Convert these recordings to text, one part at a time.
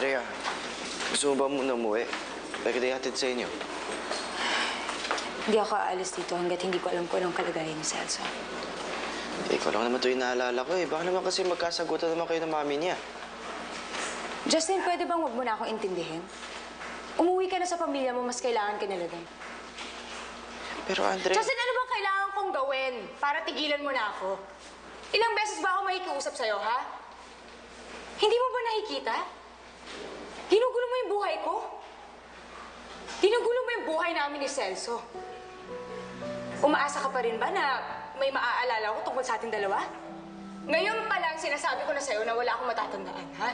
Andrea, gusto mo ba muna umuwi? Pwede hatid sa inyo. Hindi ako aalis dito hanggat hindi ko alam kung anong kalagayan ni Celso. Ikaw lang naman ito yung naalala ko eh. Baka naman kasi magkasagutan naman kayo ng mami niya. Justin, pwede bang wag mo na akong intindihin? Umuwi ka na sa pamilya mo, mas kailangan ka nila doon. Pero Andrea... Justin, ano bang kailangan kong gawin para tigilan mo na ako? Ilang beses ba ako makikiusap sa'yo, ha? Hindi mo ba nakikita? Ginugulo mo yung buhay ko. Ginugulo mo yung buhay namin ni Celso. Umaasa ka pa rin ba na may maaalala ko tungkol sa ating dalawa? Ngayon pa lang sinasabi ko na sa'yo na wala akong matatandaan, ha?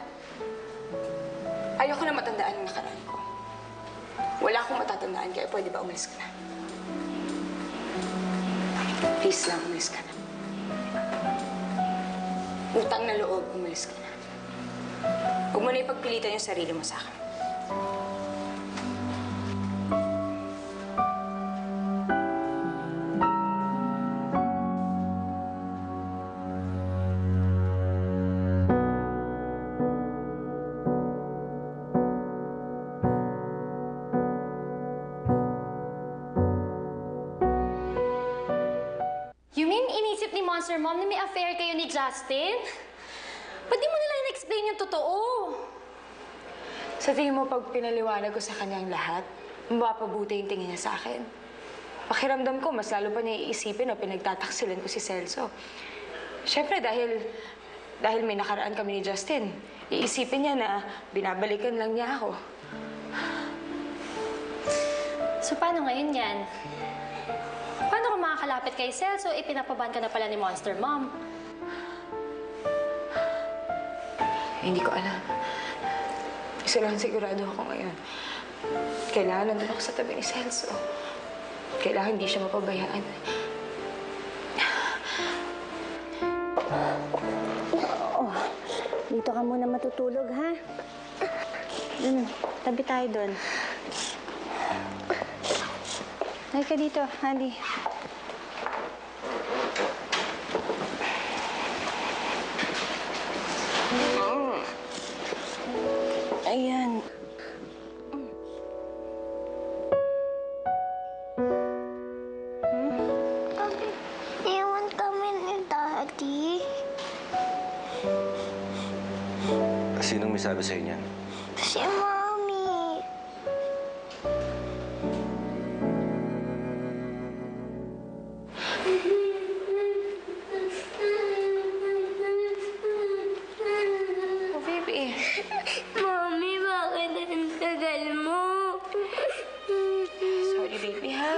Ayoko na matandaan yung nakaraan ko. Wala akong matatandaan, kaya pwede ba umalis ka na? Please lang, umalis ka na. Utang na loob, umalis ka na. Huwag mo na ipagpilitan yung sarili mo sa akin. You mean inisip ni Monster Mom na may affair kayo ni Justin? Ba't di mo nila in-explain yung totoo? Sa tingin mo, pag pinaliwanag ko sa kanya ang lahat, mapapabuti yung tingin niya sa akin. Pakiramdam ko, mas lalo pa niya iisipin na pinagtataksilan ko si Celso. Siyempre, dahil may nakaraan kami ni Justin, iisipin niya na binabalikan lang niya ako. So, paano ngayon yan? Paano kung makakalapit kay Celso, pinapaban ka na pala ni Monster Mom? Hindi ko alam. Isa lang sigurado ako ngayon. Kailangan nandun ako sa tabi ni Celso. Kailangan hindi siya mapabayaan. Oo. Dito ka muna matutulog, ha? Tabi tayo doon. Halika ka dito, Andy. Ayan. Sabi, iwan kami ni Daddy. Sinong may sabi sa'yo niyan? Si Mommy. Oh, baby. Mommy, bakit ang tagal mo? Sorry, baby, ha?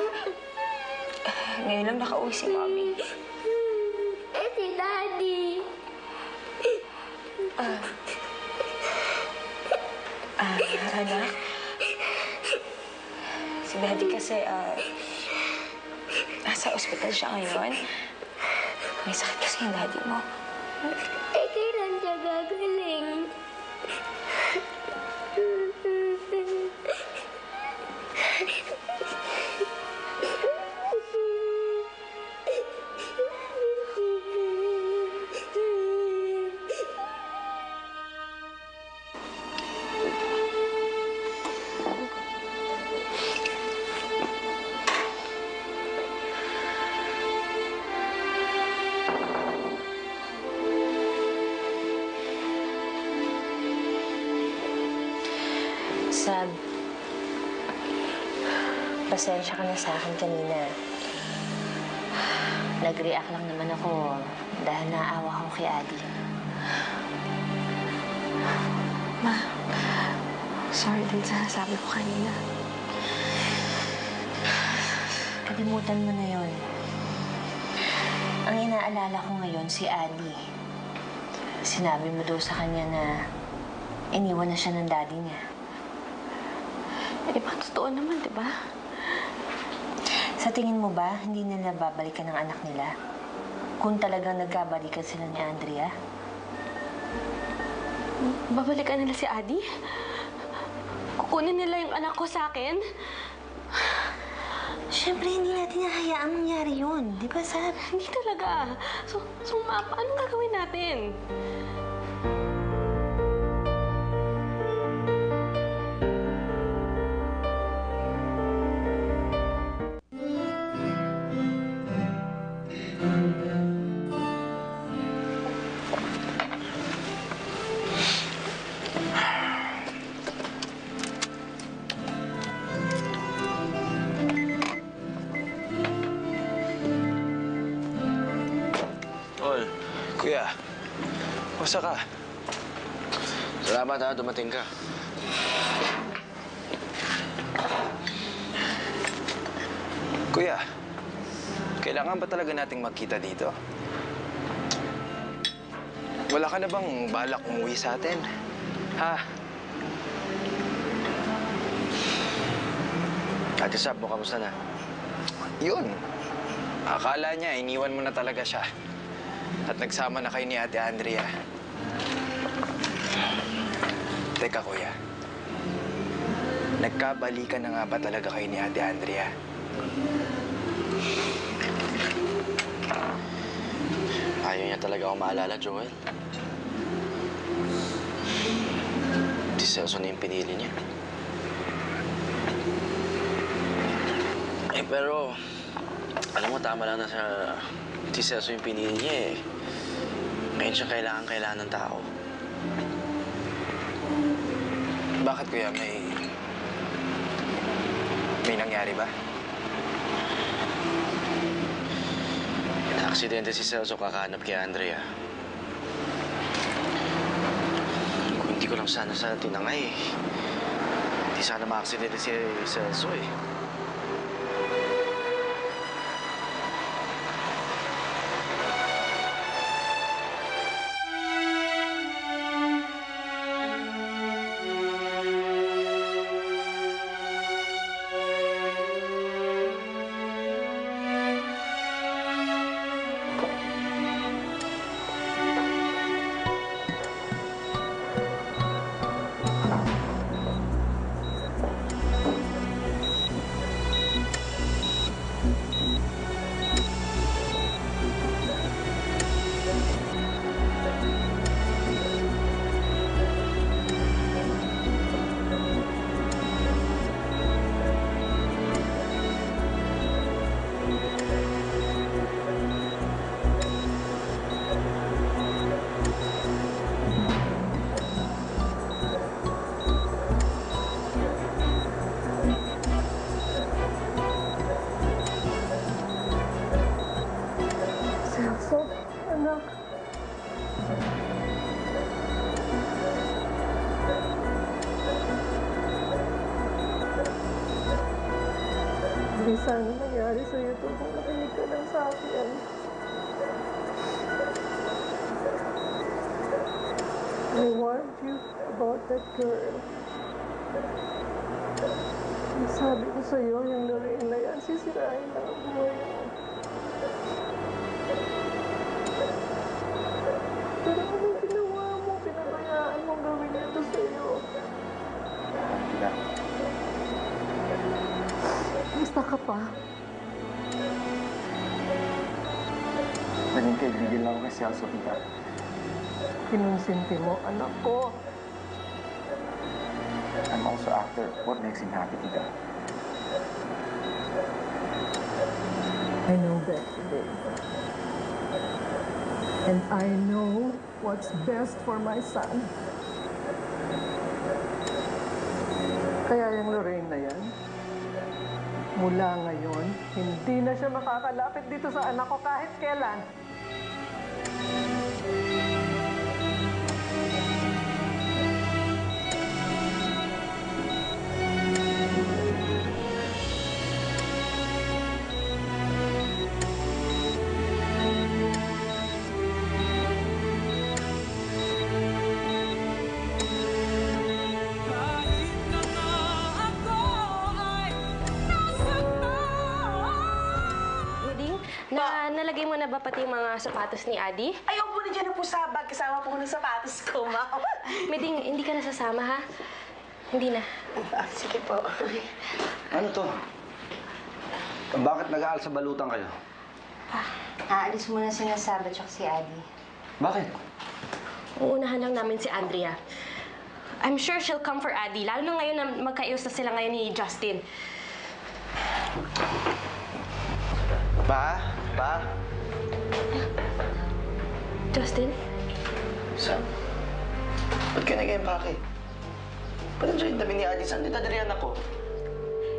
Ngayon lang nakauwi si Mommy. Si Daddy. Anak? Si Daddy kasi, nasa ospital siya ngayon. May sakit kasi yung Daddy mo. Kailan siya gagaling? Sab, pasensya ka na sa akin kanina. Nag-react lang naman ako dahil naawa ko kay Adi. Ma, sorry din sa sabi ko kanina. Kalimutan mo na yon. Ang inaalala ko ngayon si Adi. Sinabi mo daw sa kanya na iniwan na siya ng daddy niya. Eh, totoo naman, di ba? Sa tingin mo ba, hindi nila babalikan ang anak nila? Kung talagang nagkabalikan sila ni Andrea? Babalikan nila si Adi? Kukunin nila yung anak ko sa akin? Siyempre, hindi natin hahayaang mangyari yun. Di ba, Sab? Hindi talaga. So Ma, anong gagawin natin? Kuya, kumusta ka? Salamat ha, dumating ka. Kuya, kailangan ba talaga nating magkita dito? Wala ka na bang balak umuwi sa atin? Ha? Ate Sab, mo kamusta na? Yun. Akala niya, iniwan mo na talaga siya. At nagsama na kayo ni Ate Andrea. Teka, kuya. Nagkabalikan na nga ba talaga kayo ni Ate Andrea? Ayaw niya talaga ako maalala, Joel. Si Celso na yung pinili niya. Eh, pero... Alam mo, tama lang na si Celso yung pinili niya eh. Ngayon siya kailangan ng tao. Bakit, kuya? May nangyari ba? Na-aksidente si Celso kakahanap kay Andrea. Kung hindi ko lang sana tinangay, hindi sana ma-aksidente si Celso eh. Celso, anak. Hindi sana nangyari sa'yo ito kung nakinig ka lang sa akin. I warned you about that girl. Sabi ko sa'yo, yung Lorraine na yan, sisirain lang ang buhay mo. Pero anong ginawa mo? Pinabayaan mong gawin ito sa'yo. Basta ka pa. Naging kaibigan lang ako kay Celso, tita. Kinonsinti mo, anak ko. I'm also after what makes him happy, tita. I know better, babe. And I know what's best for my son. Kaya yung Lorraine na yan, mula ngayon, hindi na siya makakalapit dito sa anak ko kahit kailan. Nalagay mo na ba pati yung mga sapatos ni Adi? Ayaw po na dyan na po sa bag. Kasama po ng sapatos ko, ma'am. Meding, hindi ka na sasama, ha? Hindi na. Sige po. Ano to? Bakit nag-aaral sa balutan kayo? Aalis muna si Nasab at si Adi. Bakit? Uunahan lang namin si Andrea. I'm sure she'll come for Adi, lalo na ngayon na magkaayos na sila ngayon ni Justin. Pa? Justin? Sam? Ba't ka nag-empake? Ba't nandiyan yung dami ni Adi? Saan dinadalian ako?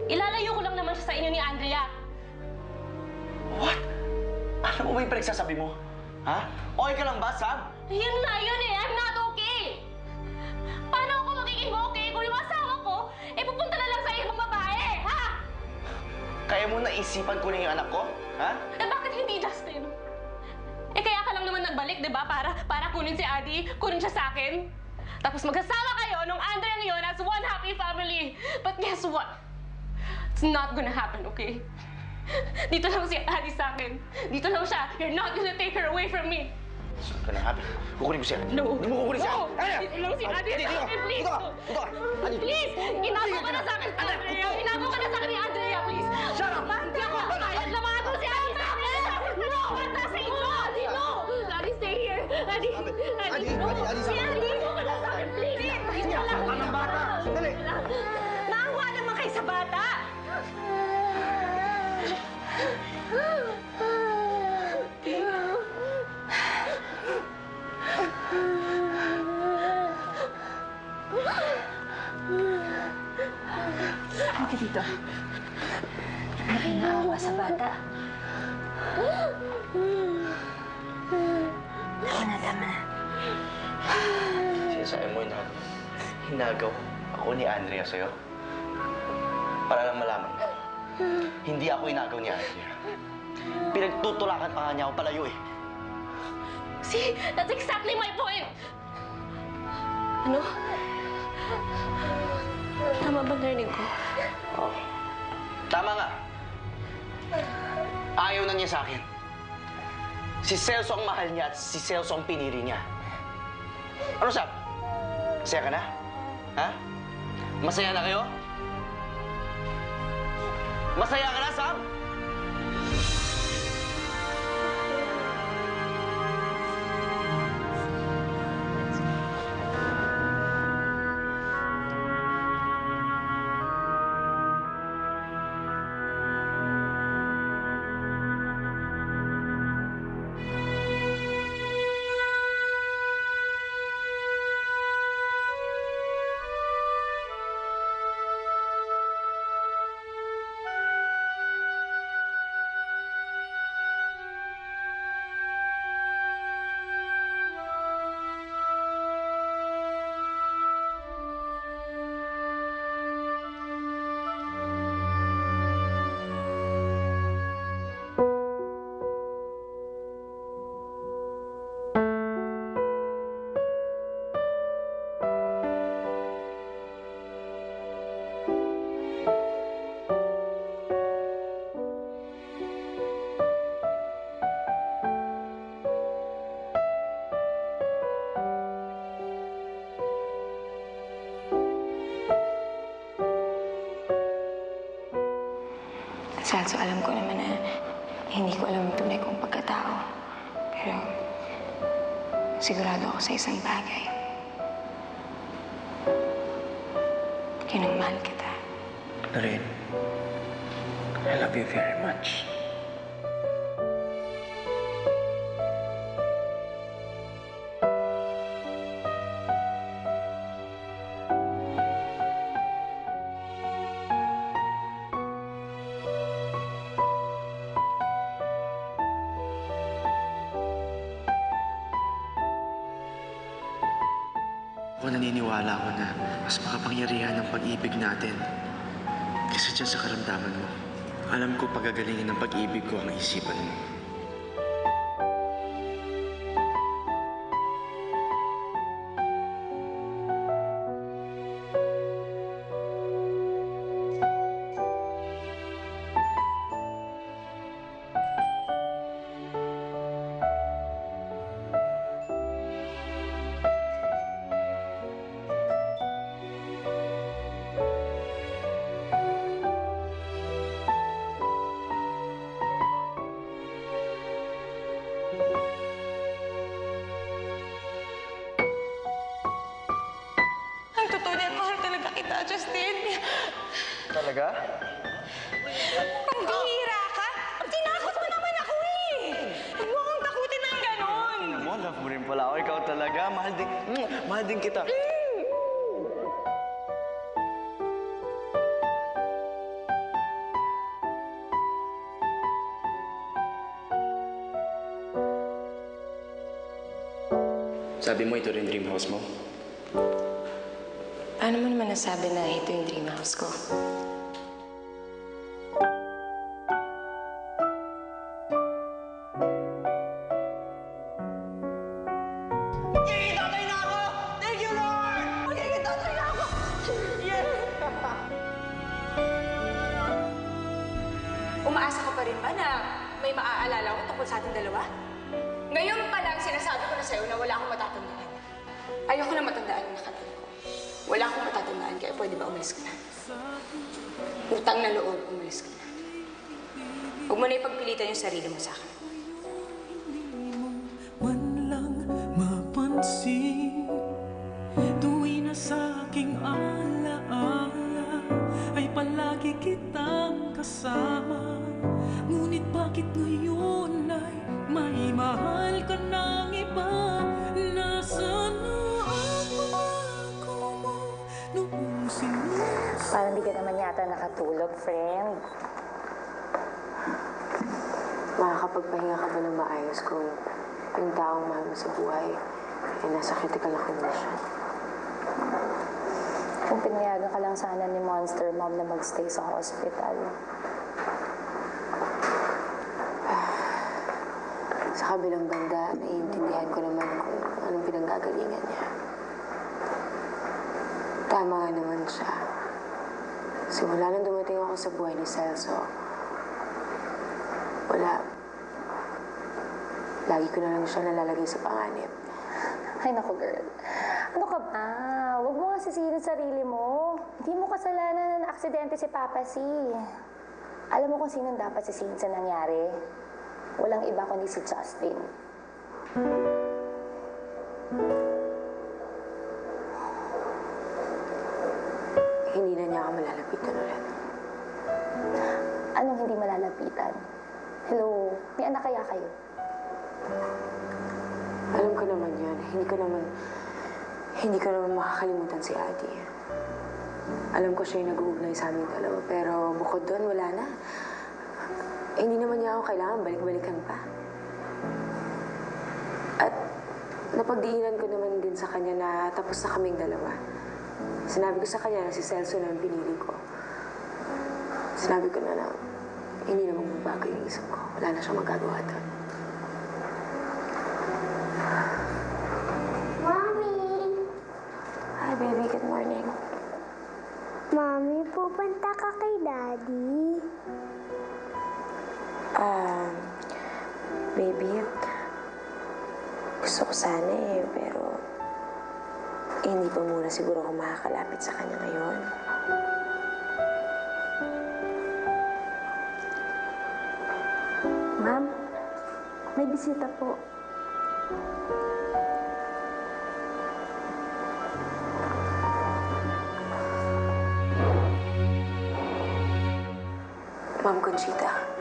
Ilalayo ko lang naman siya sa inyo ni Andrea. What? Alam mo ba yung pinagsasabi mo? Ha? Okay ka lang ba, Sam? Yun na yun eh! I'm not okay! Paano ako magiging okay kung yung asawa ko, pupunta na lang sa ibang babae, ha? Kaya mo naisipan kunin yung anak ko? Ha? Bakit hindi, Justin? Kaya ka lang naman nagbalik, di ba? Para kunin si Adi, kunin siya sa akin. Tapos magkasama kayo nung Andrea ngayon as one happy family. But guess what? It's not gonna happen, okay? Dito lang si Adi sa akin. Dito lang siya. You're not gonna take her away from me. It's not gonna happen. Kukunin mo siya. No. Hindi mo kukunin siya. No. Dito lang si Adi sa akin, please. Dito ka. Please! Inago ka na sa akin, Andrea! Inago ka na sa akin ni Andrea, please! Shut up! Hindi ako kayat lamago si Adi sa akin! No! Wala sa inyo! Adi, no! Adi, stay here! Adi! Adi, no! Si Adi! Inago ka na sa akin, please! Dito lang! Anong bata? Sandali! Naawa naman kayo sa bata! Halika dito. Bakit naawa sa bata? Tama na. Sinasabi mo na hinagaw ako ni Andrea sa'yo? Para lang malaman mo. Hindi ako hinagaw ni Andrea. Pinagtutulakan pa nga niya ako palayo eh. See? That's exactly my point! Ano? Tama ba narinig ko? Oh. Tama nga. Ayaw na niya sa akin. Si Celso ang mahal niya at si Celso ang pinili niya. Ano, Sam? Masaya ka na? Ha? Masaya na kayo? Masaya ka na, Sam? Celso, alam ko naman na hindi ko alam ang tunay kong pagkatao. Pero sigurado ako sa isang bagay. Kinangmahal kita. Lorraine, I love you very much. Ako naniniwala ako na mas makapangyarihan ang pag-ibig natin kaysa dyan sa karamdaman mo. Alam ko pagagalingin ng pag-ibig ko ang isipan mo. Ang totoo niyan, mahal talaga kita, Justin. Talaga? Pambihira ka? Tinakot mo naman ako eh! Huwag mo akong takutin ng ganon! Tingnan mo, love mo rin pala ako. Ikaw talaga. Mahal din kita. Sabi mo ito rin dream house mo? Paano mo naman nasabi na ito yung dream house ko? Tatay na ako! Thank you, Lord! Magiging tatay na ako! Yes! Umaasa ka pa rin ba na may maaalala ko tungkol sa ating dalawa? Ngayon pa lang sinasabi ko na sa'yo na wala akong matatandaan. Ayoko na matandaan yung nakaraan ko. Wala akong matatandaan, kaya pwede ba umalis ka na? Utang na loob, umalis ka na. Huwag mo na ipagpilitan yung sarili mo sa akin. Man lang mapansin, tuwi na sa aking alaala ay palagi kitang kasama. Ngunit bakit ngayon ay may mahal ka ng iba? Nasaan na ang pangako mo noong sinusa? Parang di ka naman yata nakatulog, friend. Makakapagpahinga ka ba ng maayos kung yung taong mahal mo sa buhay ay nasa critical na condition? Kung pinayagan ka lang sana ni Monster Mom na magstay sa hospital. Sa kabilang banda, naiintindihan ko naman kung anong pinanggagalingan niya. Tama nga naman siya. Simula nang dumating ako sa buhay ni Celso, wala. Lagi ko na lang siya nalalagay sa panganib. Ay, naku, girl. Ano ka ba? Huwag mo nga sisihin sarili mo. Hindi mo kasalanan na aksidente si Papa C. Alam mo kung sinong dapat sisihin sa nangyari? Walang iba kundi si Justin. Hindi na niya ako malalapitan ulit. Anong hindi malalapitan? Hello? May anak kaya kayo? Alam ko naman yun. Hindi ko naman makakalimutan si Adi. Alam ko siya yung nag-uugnay sa aming dalawa, pero bukod doon, wala na. Hindi naman niya ako kailangan balik-balikan pa. At napagdiinan ko naman din sa kanya na tapos na kaming dalawa. Sinabi ko sa kanya na si Celso na ang pinili ko. Sinabi ko na hindi na magbabago yung isip ko. Wala na siyang magagawa doon. Hi, baby. Good morning. Mami, pupunta ka kay Daddy. Baby, gusto ko sana pero hindi pa muna siguro ako makakalapit sa kanya ngayon. Ma'am, may bisita po. Ma'am Conchita.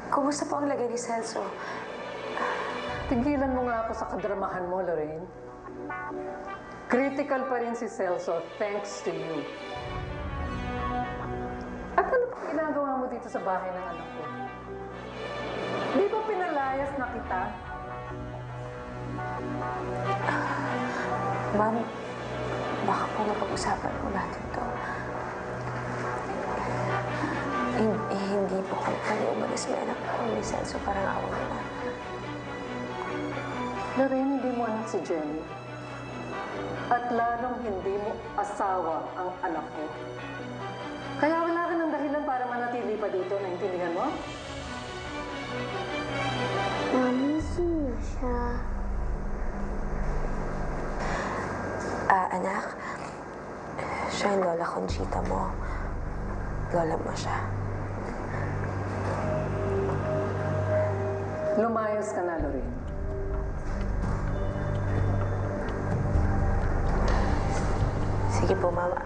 Kumusta po ang lagay ni Celso? Tigilan mo nga ako sa kadramahan mo, Lorraine. Critical pa rin si Celso, thanks to you. At ano pa ginagawa mo dito sa bahay ng anak ko? Di ba pinalayas na kita? Ma'am, baka po mapag-usapan po natin to. Hindi po ko pwede umalis may anak ako ni Celso, parang awa na. Lorraine, hindi mo anak si Jenny. At lalong hindi mo asawa ang anak ko. Kaya wala ka ng dahilan para manatili pa dito, naintindihan mo? Mami, sino siya? Anak, siya yung Lola Conchita mo. Lola mo siya. Lumayas ka na, Lorraine. Sige po, Mama.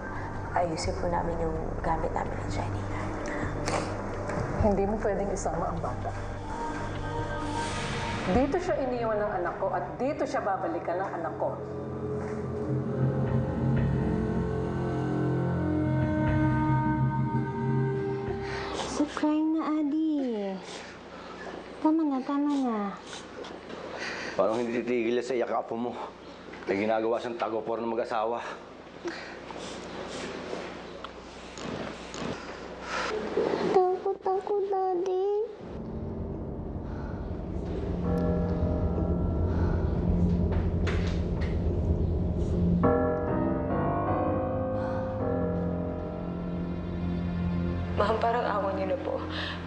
Ayusin po namin yung gamit namin ni Jenny. Hindi mo pwedeng isama ang bata. Dito siya iniwan ng anak ko at dito siya babalikan ng anak ko. Stop crying na, Adi. Tama na, tama na. Parang hindi titigil sa iyak apo mo. May ginagawa siyang tagopor ng mag-asawa. Takot ako, Daddy. Ma'am, parang awa niyo na po.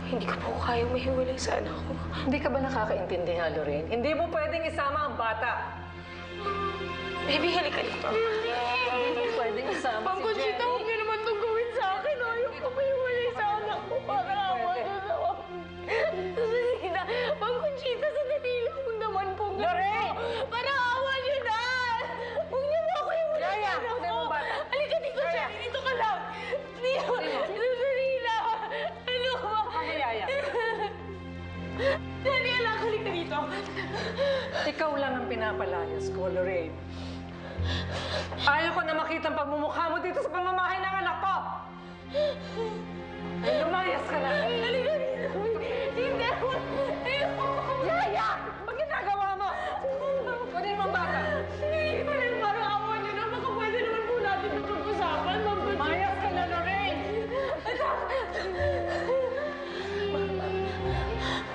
Hindi ko po kayang mahiwalay sa anak ko. Hindi ka ba nakakaintindihan, Lorraine? Hindi mo pwedeng isama ang bata. Baby, halika dito. Hindi mo pwedeng isama Ma'am si Conchita, Jenny. huwag niyo naman itong gawin sa akin. Ayaw ko mahiwalay sa anak ko. Parang awa niyo na ako. Susina, Ma'am Conchita, sandali lang naman po. Lorraine! Parang awa niyo na. Huwag niyo na ako hiwalay Yaya, sa anak kunin ko. mo bata. Halika dito, Jenny. Dito ka lang. Dito. Sandali lang. Ano ba? Ano, Yaya? Jenny, anak, halika dito. Ikaw lang ang pinapalayas ko, Lorraine. Ayaw ko na makita ang pagmumukha mo dito sa pamamahay ng anak ko! Ay, lumayas ka na! Halika dito. Hindi ako. Ayoko. Yaya! Pag ginagawa mo! Kunin mo ang bata! Hindi pa rin parang awa niyo na. Baka pwede naman po natin mapag-usapan, Ma'am Conchita. Lumayas ka na, Lorraine!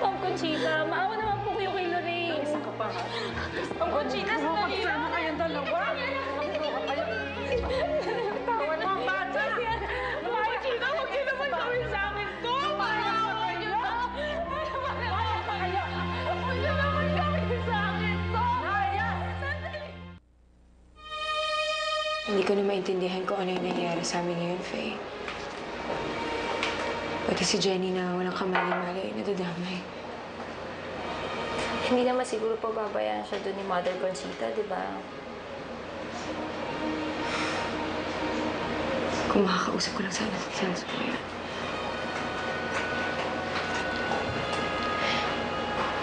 Ma'am Conchita, maawa naman po kayo kay Lorraine. Isa ka pa, ha? Ma'am Conchita, sandali lang. Sana kayong dalawa! Tawan mo ang bata! Ma'am Conchita, huwag niyo naman gawin sa akin to. Parang awa niyo na. Huwag niyo naman gawin sa akin to. Sandali. Hindi ko na maintindihan kung ano yung nangyayari sa amin ngayon, Faye. Pati si Jenny na walang kamali-mali, nadadamay. Hindi naman siguro pababayaan siya doon ni Mother Conchita, di ba? Kung makakausap ko lang sana si Celso ngayon.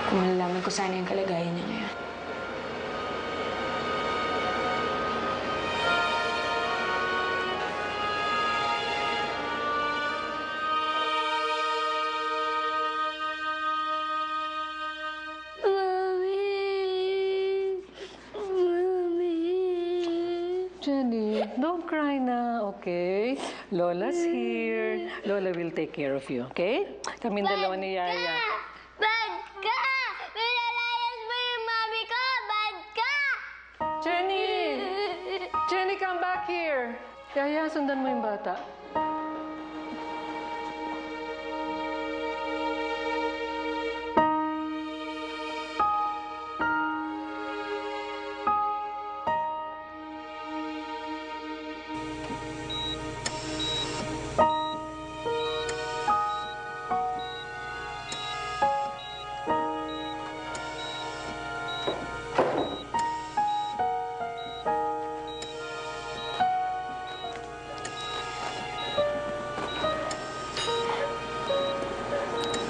Kung malalaman ko sana yung kalagayan niya ngayon. Jenny, don't cry na, okay? Lola's here. Lola will take care of you, okay? Kaming dalawa ni Yaya. Bad ka! Pinalayas mo yung mami ko! Bad ka! Jenny! Jenny, come back here. Yaya, sundan mo yung bata.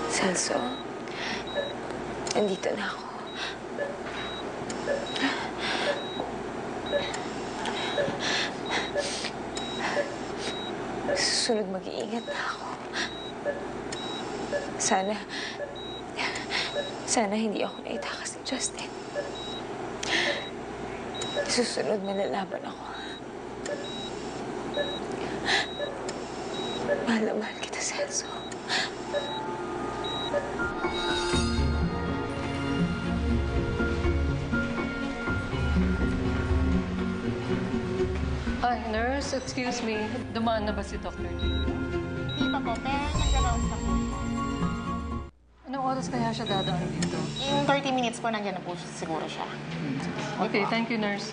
Celso, nandito na ako. Susunod, mag-iingat na ako. Sana hindi ako naitakas ni Justin. Susunod, malalaban ako. Mahal na mahal kita, Celso. Ay, nurse, excuse me. Dumaan na ba si Dr. Lee? Hindi pa po, pero nag-rounds na po. Anong oras kaya siya dadaan dito? In 30 minutes po, nandiyan na po siguro siya. Okay, thank you, nurse.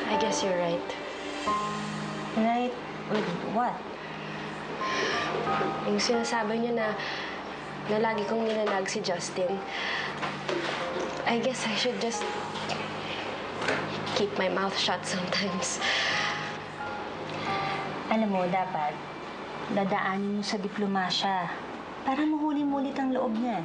I guess you're right. Right? With what? Yung sinasabi niyo na lagi kong nilalag si Justin. I guess I should just keep my mouth shut sometimes. Alam mo, dapat dadaanin mo sa diplomasya para mahuli-mulit ang loob niya.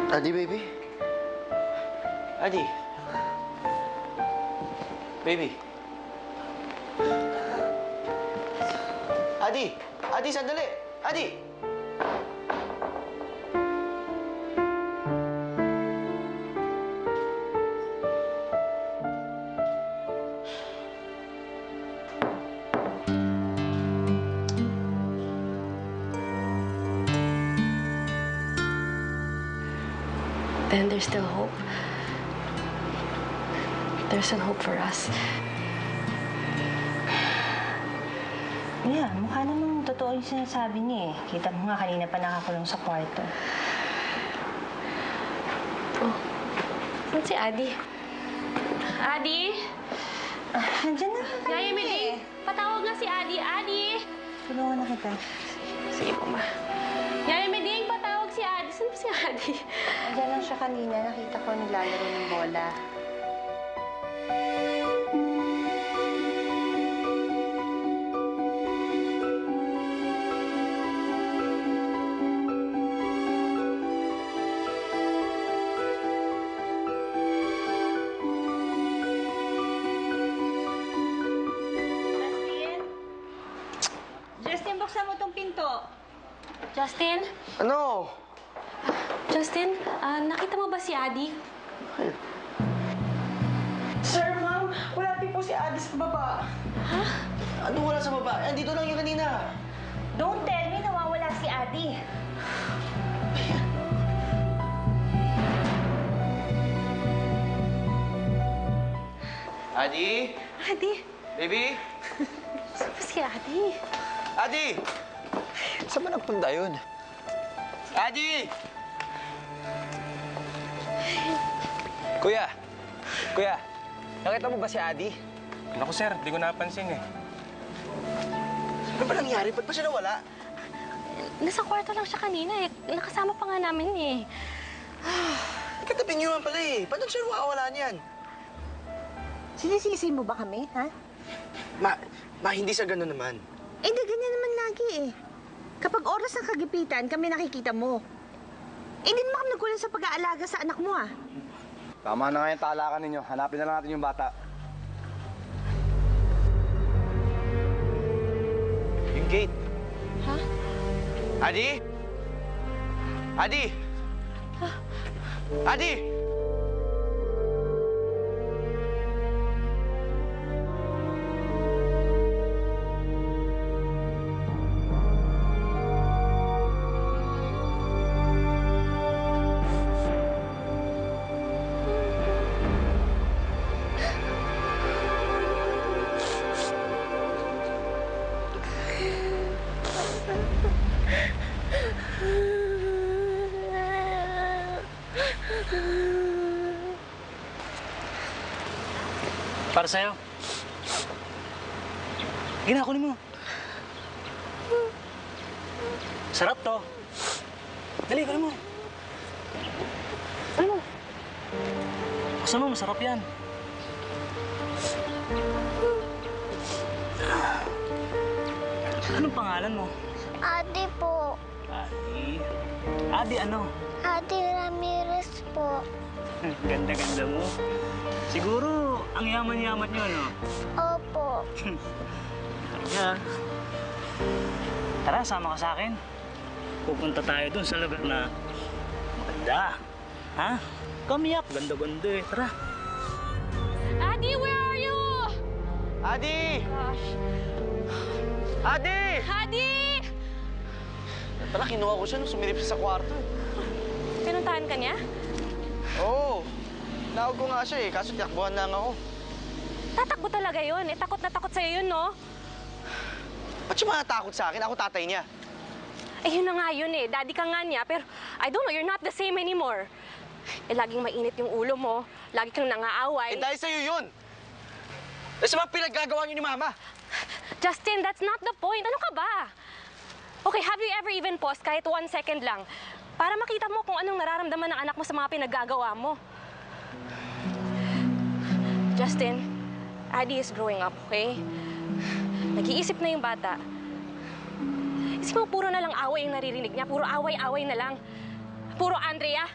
Adi, baby? Adi? Baby? Adi! Adi, sandali! Adi! Then there's still hope. There's still hope for us. Yeah, mukha namang totoo yung sinasabi niya eh. Kita mo nga kanina pa nakakulong sa kwarto. Oh, saan si Adi? Adi? Nandiyan na. Yaya Meling, patawag nga si Adi. Adi! Tulungan na kita. Sige po, ma. Yaya Meling, patawag si Adi. Saan ba si Adi? Nandiyan lang siya kanina. Nakita ko naglalaro ng bola. Justin, buksan mo tong pinto. Justin? Ano? Justin, nakita mo ba si Adi? Sir, ma'am, wala din po si Adi sa baba. Ha? Ano wala sa baba? Andito lang yung kanina. Don't tell me nawawala si Adi. Adi? Adi? Baby? Saan ba si Adi? Adi! Saan ba nagpunta yun? Adi! Kuya! Kuya! Nakita mo ba si Adi? Naku sir, di ko napansin eh. Ano ba nangyari? Ba't ba siya nawala? Nasa kwarto lang siya kanina eh. Nakasama pa nga namin eh. Katabi niyo naman pala eh. Paano siya wakawala niyan? Sinisisi mo ba kami, ha? Ma, hindi sa gano'n naman. Hindi, ganyan naman lagi eh. Kapag oras ng kagipitan, kami nakikita mo. Hindi naman kami nagkulang sa pag-aalaga sa anak mo, ah. Tama na nga yung talakan ninyo. Hanapin na lang natin yung bata. Yung gate. Ha? Adi? Adi? Adi! Para sa'yo. Kunin mo. Sarap to. Dali, kunin mo. Ano? Buksan mo, masarap yan. Anong pangalan mo? Adi po. Adi. Adi ano? Adi Ramirez po. Ganda-ganda mo. Siguro, ang yaman-yaman nyo, no? Opo. Yeah. Tara, sama ka sa akin. Pupunta tayo dun sa lugar na maganda. Ha? Kamiyak, ganda-ganda eh. Tara. Adi, where are you? Adi! Gosh. Adi! Adi! Pala, kinuha ko siya nung sumilip siya sa kwarto. Pinuntahan ka niya? Oo. Tinawag ko nga siya eh, kaso tinakbuhan lang ako. Tatakbo talaga yun. Eh, takot na takot sa'yo yun, no? Ba't siya matatakot sa akin? Ako tatay niya. Eh, Eh, yun na nga yun eh. Daddy ka nga niya, pero I don't know, you're not the same anymore. Eh, laging mainit yung ulo mo. Lagi kang nangaaway. Eh, dahil sa'yo yun! Eh, sa mga pinaggagawa niyo ni Mama! Justin, that's not the point. Ano ka ba? Okay, have you ever even paused kahit 1 second lang para makita mo kung anong nararamdaman ng anak mo sa mga pinaggagawa mo? Justin, Addie is growing up, okay? Nag-iisip na yung bata. Isip mo, puro na lang away yung naririnig niya. Puro away-away na lang. Puro Andrea.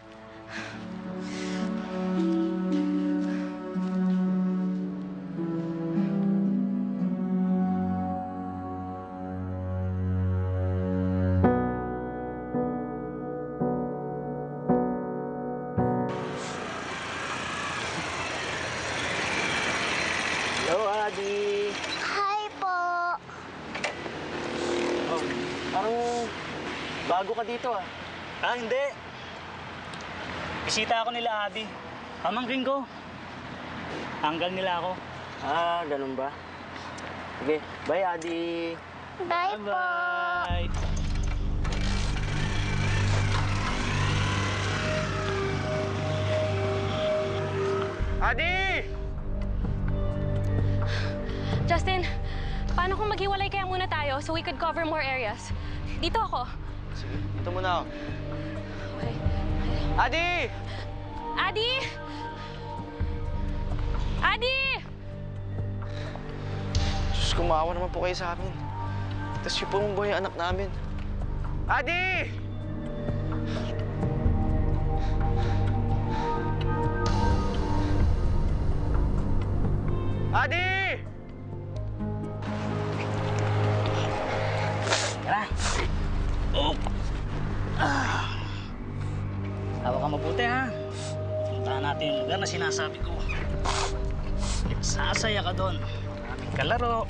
Hello, Adi. Hi po. Oh, parang bago ka dito ah. Ah, hindi. Bisita ako nila, Adi. Pamangkin ko. Anggal nila ako. Ah, ganun ba? Sige, bye Adi. Bye po. Bye. Adi! Justin, paano kung maghiwalay kaya muna tayo so we could cover more areas? Dito ako. Sige, dito muna ako. Okay. Adi! Adi! Adi! Diyos, kumawa naman po kayo sa amin. Tapos yung pumumbuhay yung anak namin. Adi! Adi! Tara. Oh. Hawa ka mabuti, ha? Puntahan natin yung lugar na sinasabi ko. Sasaya ka doon. Maraming kalaro.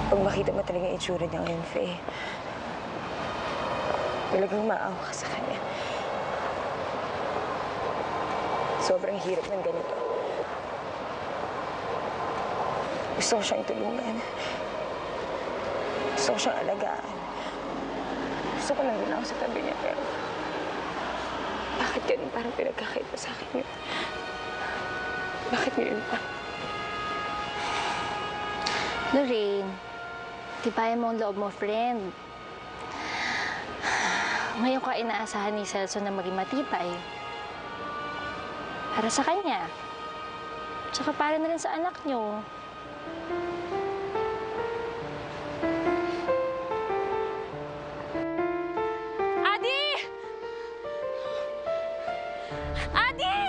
Pag makita mo talaga yung itsura niya ngayon, Faye, talagang maawa ka sa kanya. Sobrang hirap ng ganito. Gusto ko siyang tulungan. Gusto ko siyang alagaan. Gusto ko nandun ako sa tabi niya, pero bakit ganun? Parang pinagkakait mo sa akin yun. Bakit ngayon pa? Lorraine, tibayan mo ang loob mo, friend. Ngayon ka inaasahan ni Celso na maging matibay. Para sa kanya. Tsaka para na rin sa anak niyo. Adi! Adi!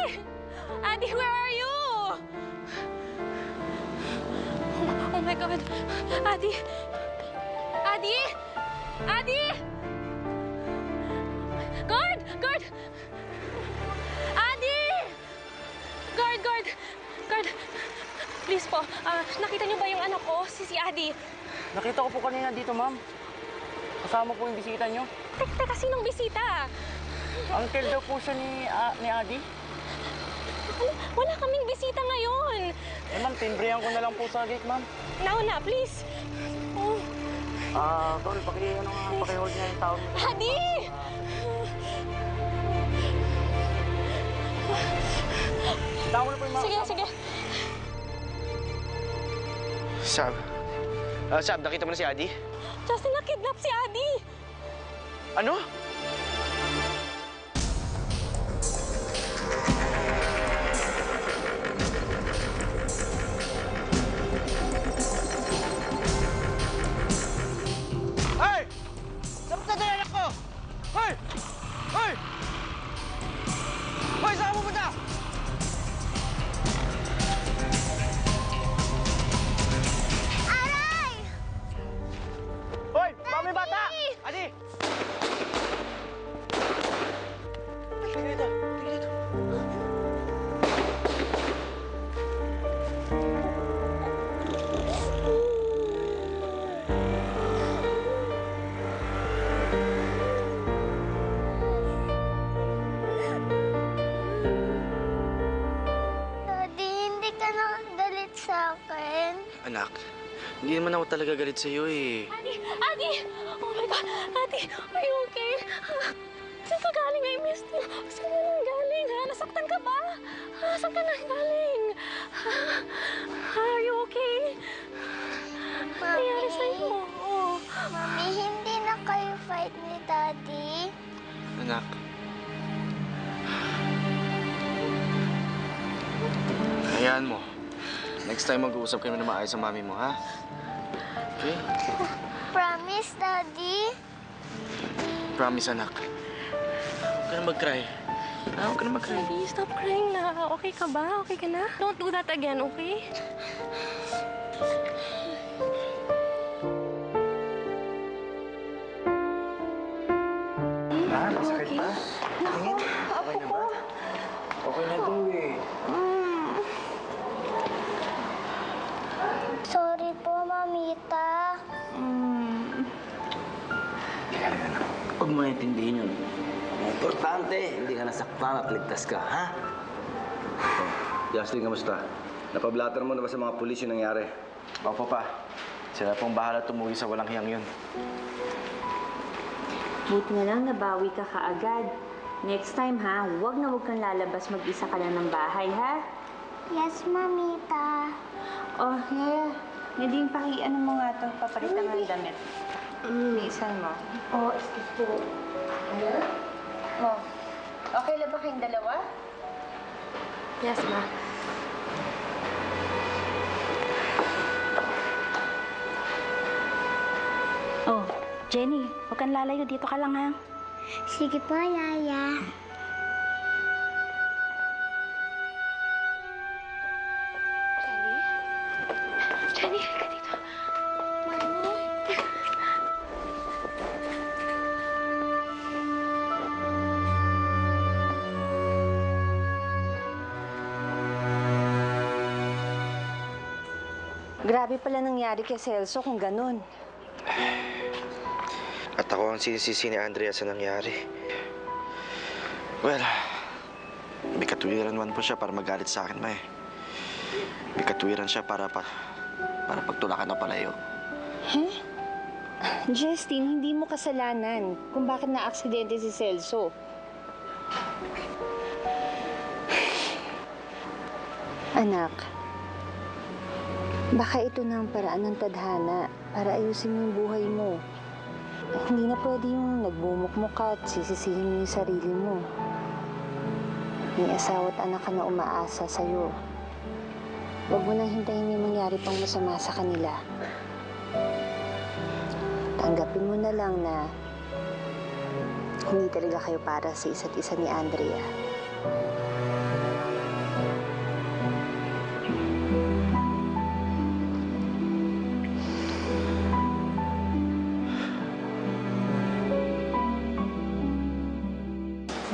Adi, where are you? Oh my God. Adi! Adi! Adi! Guard! Guard! Adi! Guard! Guard! Guard! Please po, nakita niyo ba yung anak ko, si Adi? Nakita ko po kanina dito, ma'am. Kasama po yung bisita niyo. Teka, sinong bisita? Uncle daw po siya ni Adi. Wala kaming bisita ngayon. Eh, ma'am, timbrehan ko na lang po sa gate, ma'am. Nauna, please. Oh. Tol, paki-hold niya yung tao. Adi! Tawag na po yung mga... Sige, sige. Sab, nakita mo na si Adi? Justin, na-kidnap si Adi. Ano? Hey! Saan ka dyan, anak ko? Hey! Hey! Hoy, saan ka pupunta? Aray! Hoy! Baka may bata! Adi! Anak, hindi naman ako talaga galit sa'yo eh. Adi! Oh my God! Adi, are you okay? Saan ka galing? I missed you. Saan ka nang galing, ha? Nasaktan ka ba? Saan ka nang galing? Are you okay? Ano nangyari sa'yo? Mami, hindi na kayo fight ni Daddy. Anak. Hayaan mo. Next time mag-uusap kami na maayos sa mami mo, ha? Okay? Promise, Daddy? Promise, anak. Huwag ka na mag-cry. Huwag ka na mag-cry. Adi, stop crying na. Okay ka ba? Okay ka na? Don't do that again, okay? Masakit ba? Tingin. Okay na ba? Okay na to eh. Sorry po, Mamita. Huwag mo naintindihin yun. Importante, hindi ka nasaktan at ligtas ka, ha? Oh, Justin, kamusta? Napablatter mo na ba sa mga pulis yung nangyari? Opo pa. Sila pong bahala tumuwi sa walang hiyang yun. Buti na lang nabawi ka kaagad. Next time ha, huwag kang lalabas mag-isa ka lang ng bahay, ha? Yes, Mamita. Oh, Yaya. Nadine, ano mo nga to? Papalitan mo ng damit. Liisan mo. Oh, excuse po. Oh, okay lang ba kayong dalawa? Yes, ma. Oh, Jenny, huwag kang lalayo. Dito ka lang, ha? Sige po, Yaya. Jenny, halika dito. Grabe pala nangyari kay Celso kung ganun. At ako ang sinisisi ni Andrea sa nangyari. Well, may katwiran man po siya para magalit sa akin, ma eh. May katwiran siya para pagtulakan na palayo. Huh? Justin, hindi mo kasalanan kung bakit na-aksidente si Celso. Anak, baka ito na ang paraan ng tadhana para ayusin mo yung buhay mo. Hindi na pwede yung nagbumukmuk ka at sisisihin mo yung sarili mo. May asawa at anak ka na umaasa sa'yo. Huwag mo nang hintayin may mangyari pang masama sa kanila. Tanggapin mo na lang na hindi talaga kayo para sa isa't isa ni Andrea.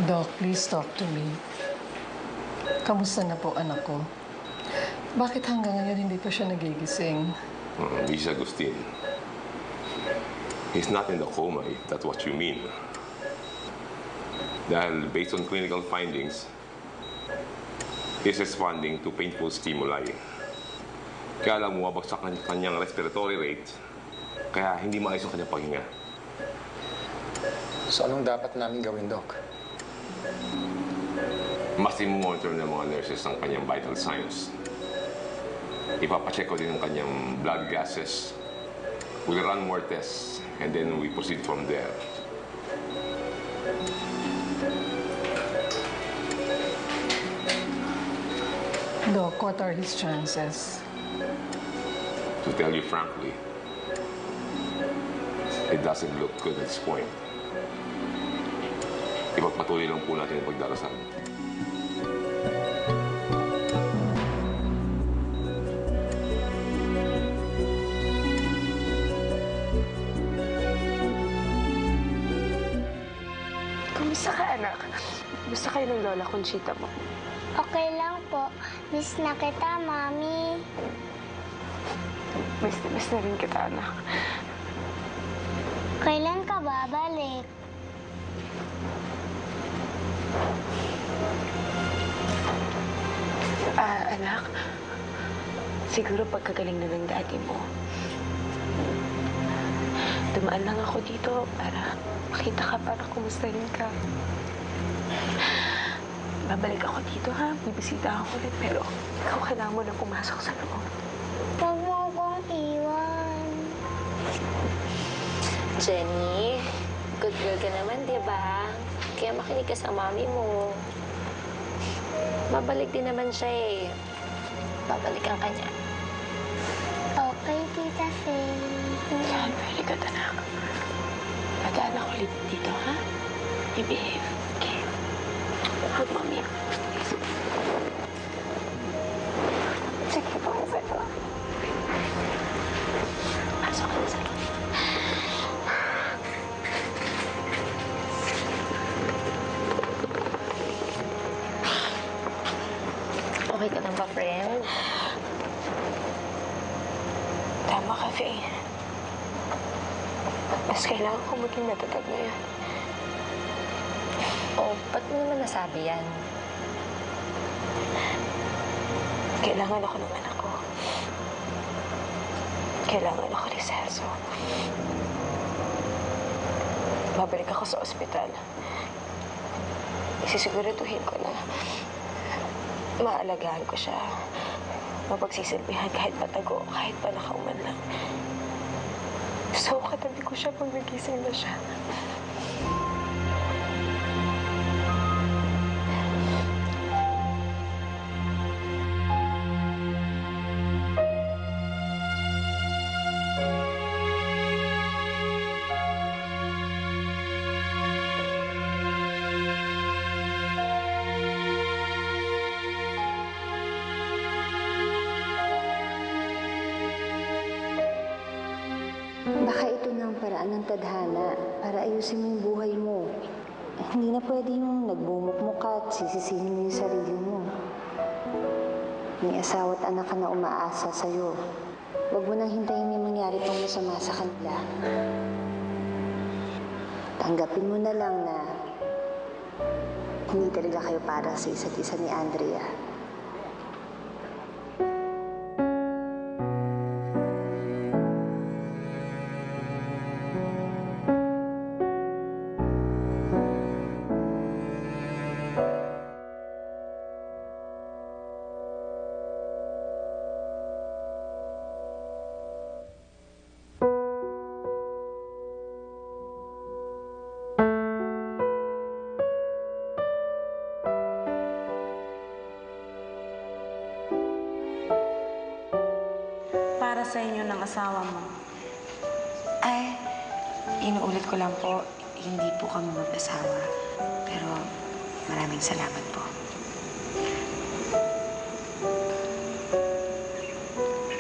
Doc, please talk to me. Kamusta na po anak ko? Bakit hanggang ngayon hindi pa siya nagigising? Miss Agustin, he's not in the coma, if that's what you mean. Dahil based on clinical findings, he's responding to painful stimuli. Kaya lang bumabagsak ang kanyang respiratory rate, kaya hindi maayos ang kanyang paghinga. So anong dapat namin gawin, Doc? Mas i-monitor ng mga nurses ang kanyang vital signs. Ipapacheck ko din ang kanyang blood gases. We'll run more tests and then we proceed from there. Doc, what are his chances? To tell you frankly, it doesn't look good at this point. Ipagpatuloy lang po natin ang pagdarasal. Kumusta ka, anak? Gusto kayo ng Lola Conchita mo? Okay lang po. Miss na kita, Mami. Miss na rin kita, anak. Kailan ka babalik? Anak, Siguro pagkagaling na ng daddy mo. Dumaan lang ako dito para makita ka, para kumustahin ka. Babalik ako dito, ha? Bibisita ako ulit, pero ikaw kailangan mo na pumasok sa loob. Huwag mo akong iwan. Jenny, good girl ka naman, di ba? Kaya makinig ka sa mami mo. Babalik din naman siya eh. Babalikan ka niya. Okay, Tita Faye. Yan, very good, anak. Padaan ako ulit dito, ha? I-behave, okay? Hug, Mami. Sige, pumasok ko. Pasok ka na sa loob. Okay ka lang ba, friend? Tama ka, Faye. Mas kailangan ko maging matatag ngayon. Oh, ba't mo naman nasabi yan? Kailangan ako ng anak ko. Kailangan ako ni Celso. Babalik ako sa ospital. Isisiguraduhin ko na maalagaan ko siya. Mapagsisilbihan kahit patago, kahit panakauman lang. So, katabi ko siya pag nagising na siya. Baka ito na ang paraan ng tadhana para ayusin mo yung buhay mo. Hindi na pwede yung nagbumukmuk ka at sisisihin mo yung sarili mo. May asawa at anak ka na umaasa sa'yo. Huwag mo nang hintayin may mangyari pang masama sa kanila. Tanggapin mo na lang na hindi talaga kayo para sa isa't isa ni Andrea. Para sa inyo ng asawa mo. Ay, inuulit ko lang po, hindi po kami mag-asawa. Pero maraming salamat po.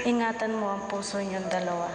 Ingatan mo ang puso niyong dalawa.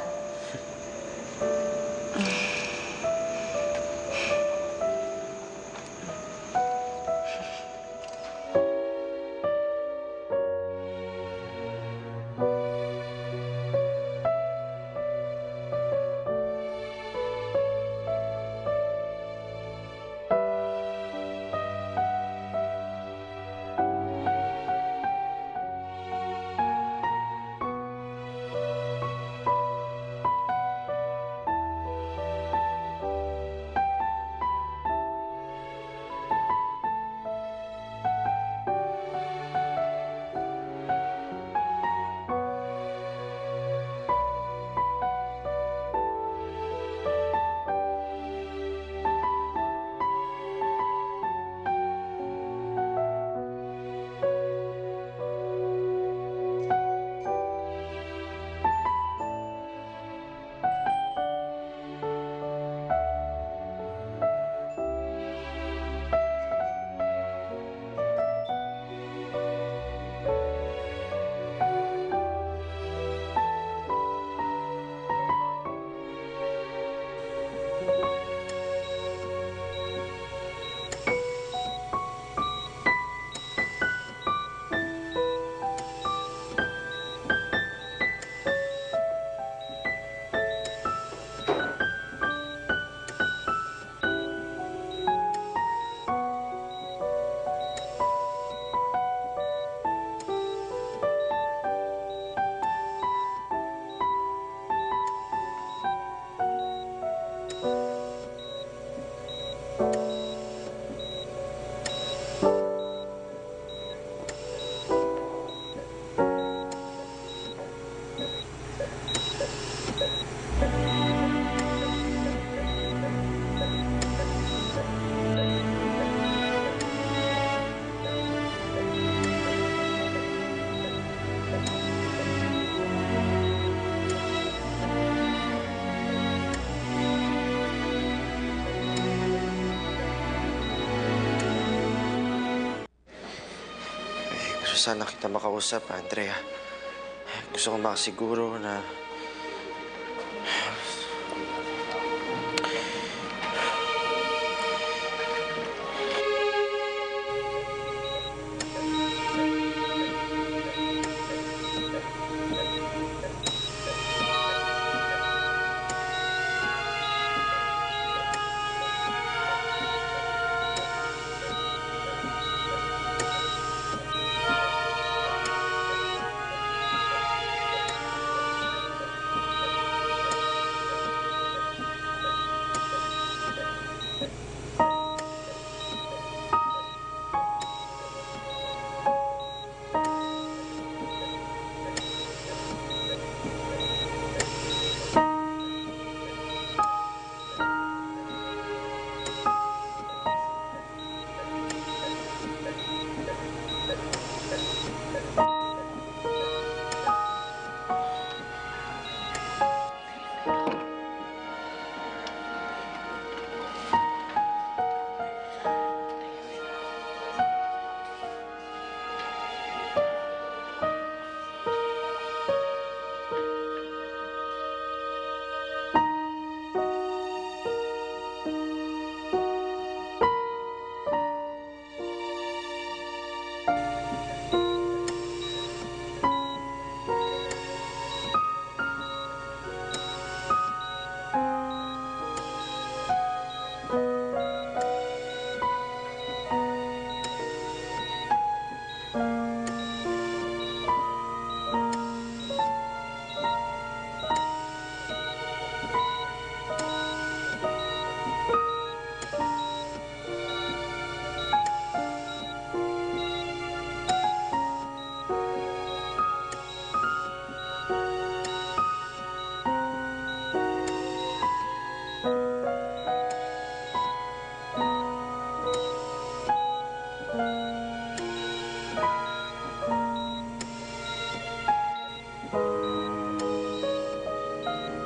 Gusto sana kita makausap, Andrea. Gusto ko makasiguro na...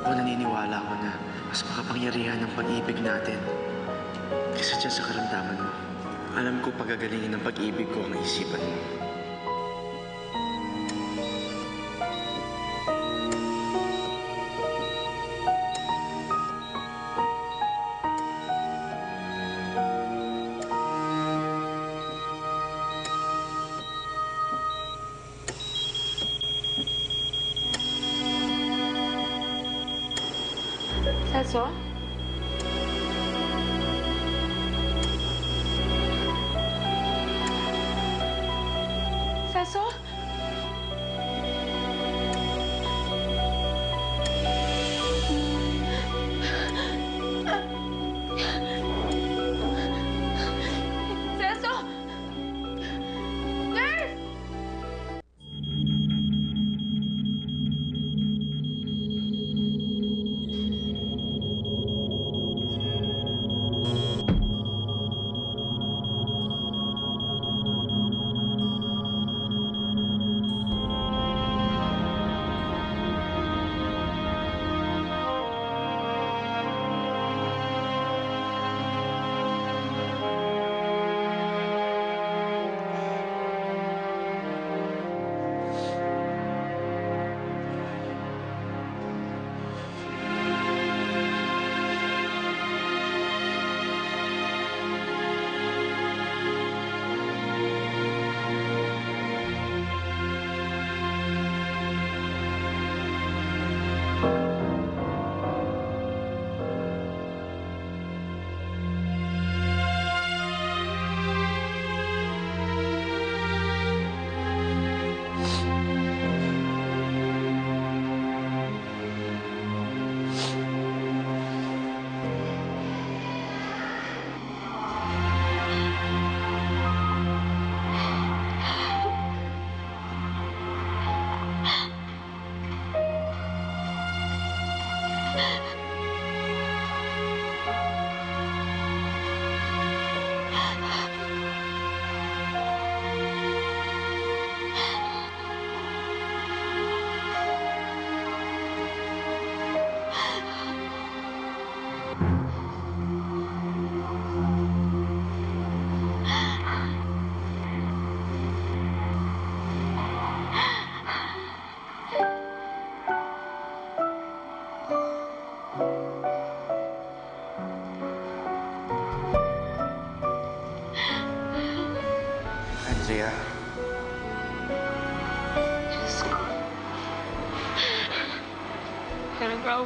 Naniniwala ako na mas makapangyarihan ang pag-ibig natin kaysa dyan sa karamdaman mo. Alam ko pagagalingin ng pag-ibig ko ang isipan mo. Celso? Celso? Celso! Nurse!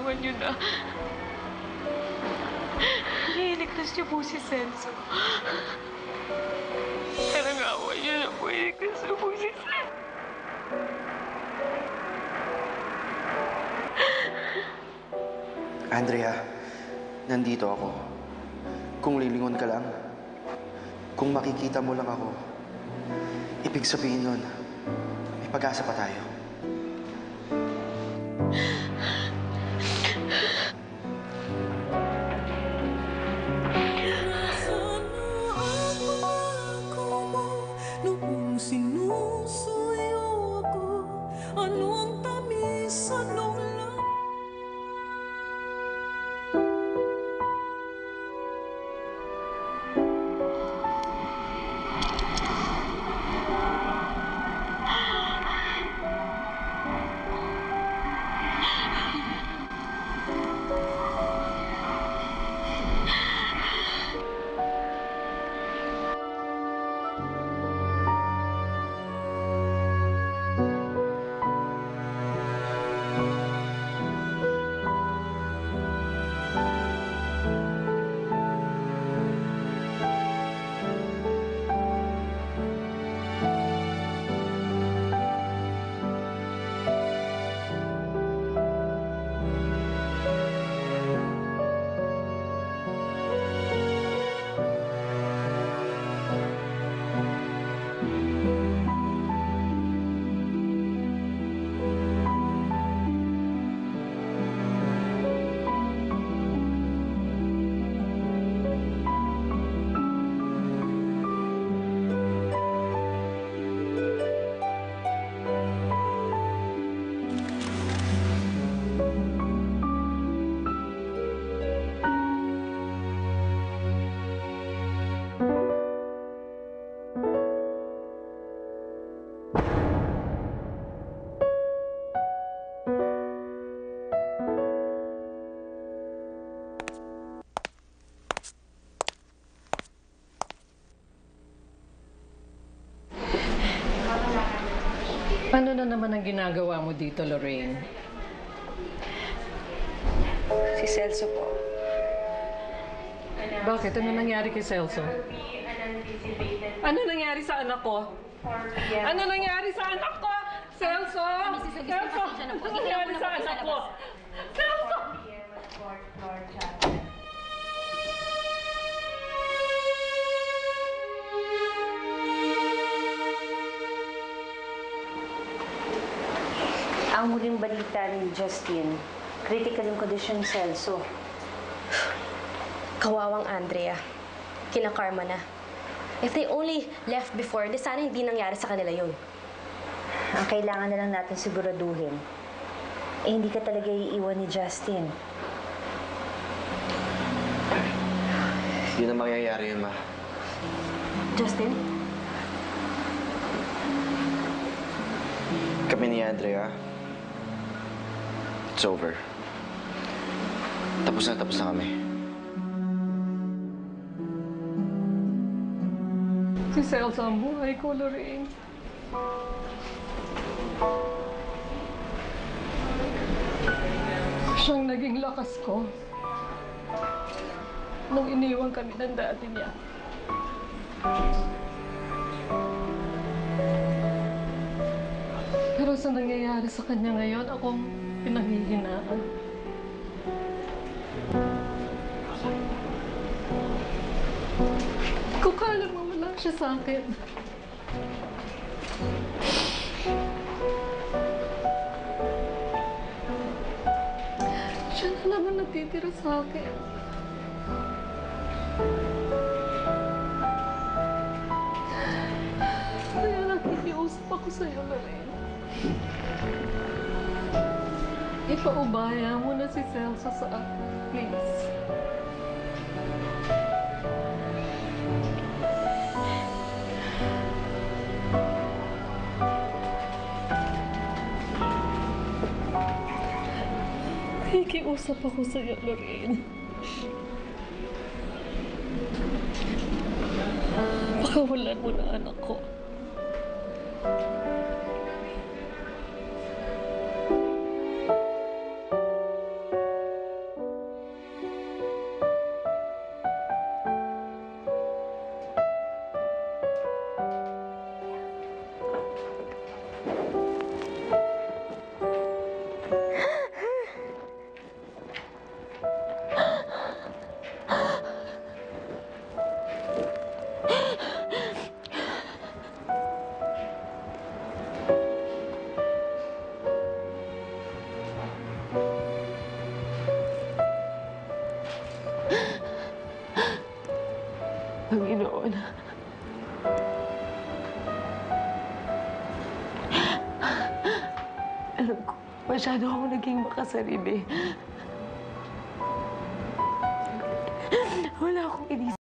Bitawan niyo na. Iligtas niyo po si Celso. Awa niyo na po. Iligtas niyo po si Celso. Andrea, nandito ako. Kung lilingon ka lang, kung makikita mo lang ako, ibig sabihin nun, may pag-asa pa tayo. Noong sinusuyo ako, ano ang tamis, anong Ano na naman ang ginagawa mo dito, Lorraine? Si Celso po. Bakit? Ano nangyari kay Celso? Ano nangyari sa anak ko? Ano nangyari sa anak ko? Celso! Celso! Ano nangyari sa anak ko? Celso! Ang huling balita ni Justin, critical yung kondisyon ni Celso. Kawawang Andrea. Kinakarma na. If they only left before, di sana hindi nangyari sa kanila yun. Ang kailangan na lang natin siguraduhin, hindi ka talaga iiwan ni Justin. Hindi na mangyayari yun, Ma. Justin? Kami ni Andrea, it's over. Tapos na kami. Si Celso ang buhay ko, Lorraine. Siyang naging lakas ko nung iniwan kami ng dati niya. Pero sa nangyayari sa kanya ngayon, akong pinanghihinaan. Kung kala mo wala siya sa akin. Siya na naman natitira sa akin. Kaya nakikiusap ako sa'yo, Lorraine. Ipaubaya mo na si Celso sa akin, please. Nakikiusap ako sa'yo, Lorraine. Pakawalan mo na anak ko. Panginoon. Alam ko, masyado ako naging makasarili. Wala akong inisip.